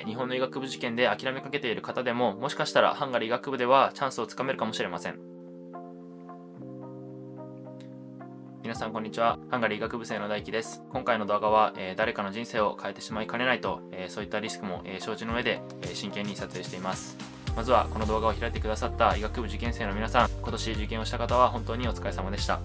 日本の医学部受験で諦めかけている方でも、もしかしたらハンガリー医学部ではチャンスをつかめるかもしれません。皆さんこんにちは。ハンガリー医学部生の大輝です。今回の動画は、誰かの人生を変えてしまいかねないと、そういったリスクも、承知の上で、真剣に撮影しています。まずはこの動画を開いてくださった医学部受験生の皆さん、今年受験をした方は本当にお疲れ様でした。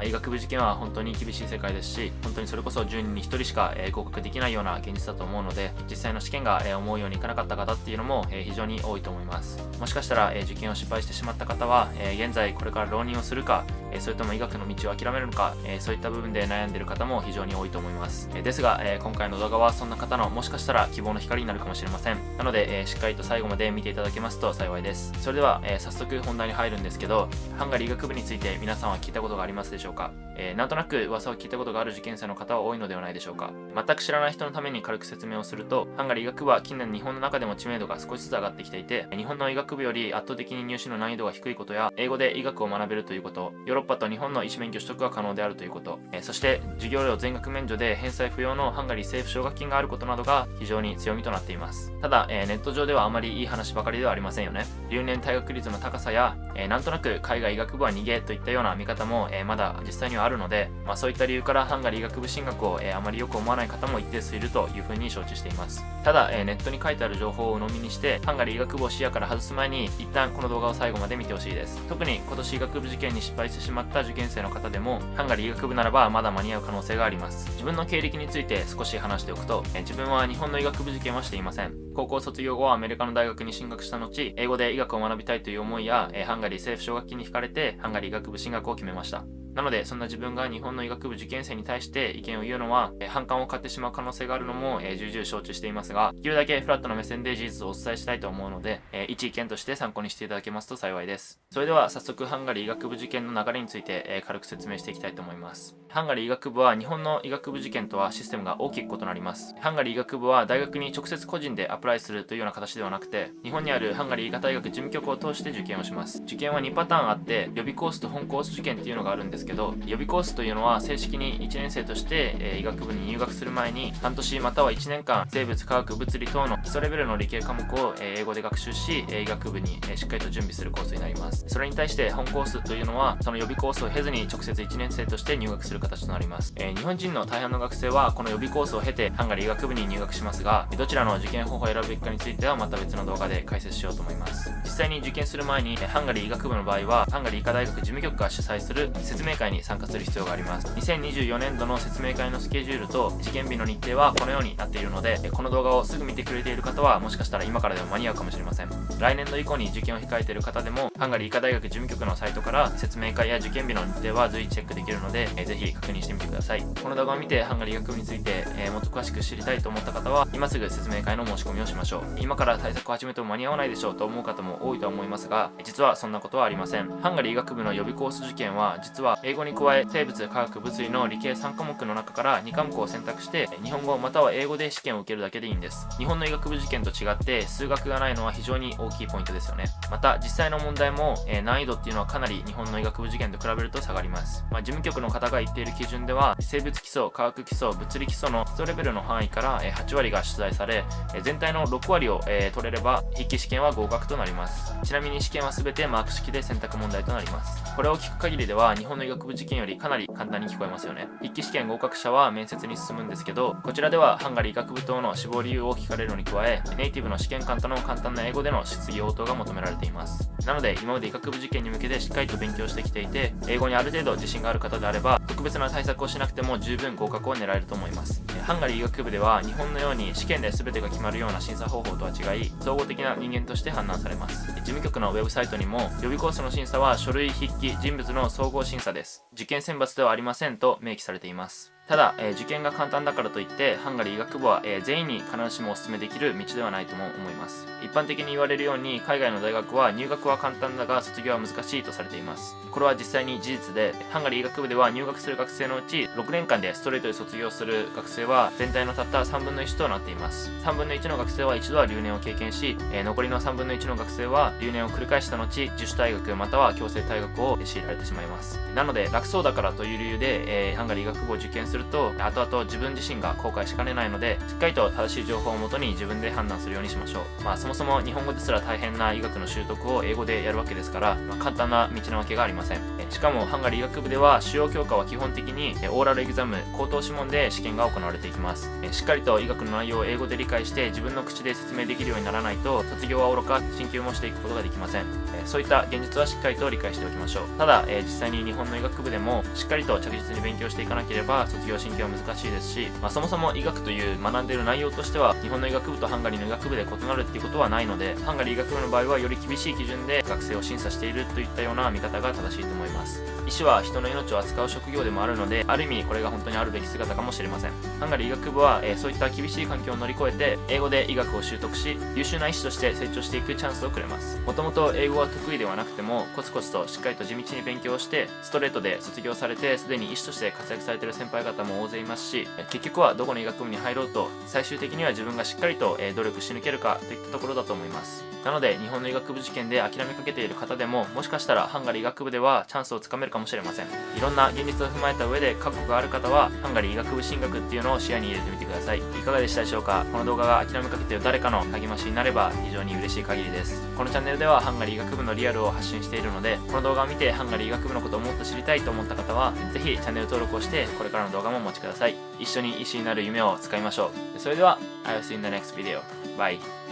医学部受験は本当に厳しい世界ですし、本当にそれこそ10人に1人しか合格できないような現実だと思うので、実際の試験が思うようにいかなかった方っていうのも非常に多いと思います。もしかしたら受験を失敗してしまった方は、現在これから浪人をするか、それとも医学の道を諦めるのか、そういった部分で悩んでいる方も非常に多いと思います。ですが、今回の動画はそんな方のもしかしたら希望の光になるかもしれません。なので、しっかりと最後まで見ていただけますと幸いです。それでは、早速本題に入るんですけど、ハンガリー医学部について皆さんは聞いたことがありますでしょうか？なんとなく噂を聞いたことがある受験生の方は多いのではないでしょうか。全く知らない人のために軽く説明をすると、ハンガリー医学部は近年日本の中でも知名度が少しずつ上がってきていて、日本の医学部より圧倒的に入試の難易度が低いことや、英語で医学を学べるということ、ヨーロッパと日本の医師免許取得が可能であるということ、そして授業料全額免除で返済不要のハンガリー政府奨学金があることなどが非常に強みとなっています。ただ、ネット上ではあまりいい話ばかりではありませんよね。留年退学率の高さや、なんとなく海外医学部は逃げといったような見方も、まだ実際にはあるので、そういった理由からハンガリー医学部進学を、あまりよく思わない方も一定数いるというふうに承知しています。ただ、ネットに書いてある情報を鵜呑みにしてハンガリー医学部を視野から外す前に一旦この動画を最後まで見てほしいです。特に今年医学部受験に失敗してしまった受験生の方でも、ハンガリー医学部ならばまだ間に合う可能性があります。自分の経歴について少し話しておくと、自分は日本の医学部受験はしていません。高校卒業後はアメリカの大学に進学した後、英語で医学を学びたいという思いや、ハンガリー政府奨学金に惹かれてハンガリー医学部進学を決めました。なので、そんな自分が日本の医学部受験生に対して意見を言うのは、反感を買ってしまう可能性があるのも、重々承知していますが、できるだけフラットな目線で事実をお伝えしたいと思うので、一意見として参考にしていただけますと幸いです。それでは早速ハンガリー医学部受験の流れについて、軽く説明していきたいと思います。ハンガリー医学部は日本の医学部受験とはシステムが大きく異なります。ハンガリー医学部は大学に直接個人でアプライするというような形ではなくて、日本にあるハンガリー医科大学事務局を通して受験をします。受験は2パターンあって、予備コースと本コース受験っていうのがあるんですけど、予備コースというのは正式に1年生として、医学部に入学する前に半年または1年間生物化学物理等の基礎レベルの理系科目を、英語で学習し、医学部に、しっかりと準備するコースになります。それに対して本コースというのはその予備コースを経ずに直接1年生として入学する形となります。日本人の大半の学生はこの予備コースを経てハンガリー医学部に入学しますが、どちらの受験方法を選ぶべきかについてはまた別の動画で解説しようと思います。実際に受験する前にハンガリー医学部の場合はハンガリー医科大学事務局が主催する説明会に参加する必要があります。2024年度の説明会のスケジュールと受験日の日程はこのようになっているので、この動画をすぐ見てくれている方はもしかしたら今からでも間に合うかもしれません。来年度以降に受験を控えている方でもハンガリー医科大学事務局のサイトから説明会や受験日の日程は随時チェックできるので、ぜひ確認してみてください。この動画を見てハンガリー医学部について、もっと詳しく知りたいと思った方は今すぐ説明会の申し込みをしましょう。今から対策を始めても間に合わないでしょうと思う方も多いと思いますが、実はそんなことはありません。ハンガリー医学部の予備コース受験は実は英語に加え生物化学物理の理系3科目の中から2科目を選択して日本語または英語で試験を受けるだけでいいんです。日本の医学部受験と違って数学がないのは非常に大きいポイントですよね。また実際の問題も、難易度っていうのはかなり日本の医学部受験と比べると下がります。事務局の方が言っている基準では生物基礎、化学基礎、物理基礎の基礎レベルの範囲から8割が出題され、全体の6割を取れれば筆記試験は合格となります。ちなみに試験は全てマーク式で選択問題となります。これを聞く限りでは日本の医学部受験よりかなり簡単に聞こえますよね。筆記試験合格者は面接に進むんですけど、こちらではハンガリー医学部等の志望理由を聞かれるのに加え、ネイティブの試験官との簡単な英語での質疑応答が求められています。なので今まで医学部受験に向けてしっかりと勉強してきていて、英語にある程度自信がある方であれば特別な対策をしなくても十分合格を狙えると思います。ハンガリー医学部では日本のように試験で全てが決まるような審査方法とは違い、総合的な人間として判断されます。事務局のウェブサイトにも予備コースの審査は書類、筆記、人物の総合審査です。受験選抜ではありませんと明記されています。ただ、受験が簡単だからといってハンガリー医学部は、全員に必ずしもお勧めできる道ではないとも思います。一般的に言われるように海外の大学は入学は簡単だが卒業は難しいとされています。これは実際に事実で、ハンガリー医学部では入学する学生のうち6年間でストレートで卒業する学生は全体のたった3分の1となっています。3分の1の学生は一度は留年を経験し、残りの3分の1の学生は留年を繰り返した後自主退学または強制退学を強いられてしまいます。なので楽そうだからという理由で、ハンガリー医学部を受験するすると後々自分自身が後悔しかねないので、しっかりと正しい情報をもとに自分で判断するようにしましょう。そもそも日本語ですら大変な医学の習得を英語でやるわけですから、簡単な道なわけがありません。しかもハンガリー医学部では主要教科は基本的にオーラルエグザム、口頭試問で試験が行われていきます。しっかりと医学の内容を英語で理解して自分の口で説明できるようにならないと、卒業はおろか進級もしていくことができません。そういった現実はしっかりと理解しておきましょう。ただ、実際に日本の医学部でもしっかりと着実に勉強していかなければ卒業進級は難しいですし、そもそも医学という学んでいる内容としては日本の医学部とハンガリーの医学部で異なるっていうことはないので、ハンガリー医学部の場合はより厳しい基準で学生を審査しているといったような見方が正しいと思います。医師は人の命を扱う職業でもあるので、ある意味これが本当にあるべき姿かもしれません。ハンガリー医学部は、そういった厳しい環境を乗り越えて英語で医学を習得し、優秀な医師として成長していくチャンスをくれます。もともと英語は得意ではなくてもコツコツとしっかりと地道に勉強してストレートで卒業されて、すでに医師として活躍されている先輩方も大勢いますし、結局はどこの医学部に入ろうと最終的には自分がしっかりと努力し抜けるかといったところだと思います。なので日本の医学部受験で諦めかけている方でも、もしかしたらハンガリー医学部ではチャンスをつかめるかもしれません。いろんな現実を踏まえた上で覚悟がある方はハンガリー医学部進学っていうのを視野に入れてみてください。いかがでしたでしょうか。この動画が諦めかけている誰かの励ましになれば非常に嬉しい限りです。このチャンネルではハンガリー医学部のリアルを発信しているので、この動画を見てハンガリー医学部のことをもっと知りたいと思った方はぜひチャンネル登録をして、これからの動画もお待ちください。一緒に医師になる夢を使いましょう。それでは I'll see you in the next video. Bye.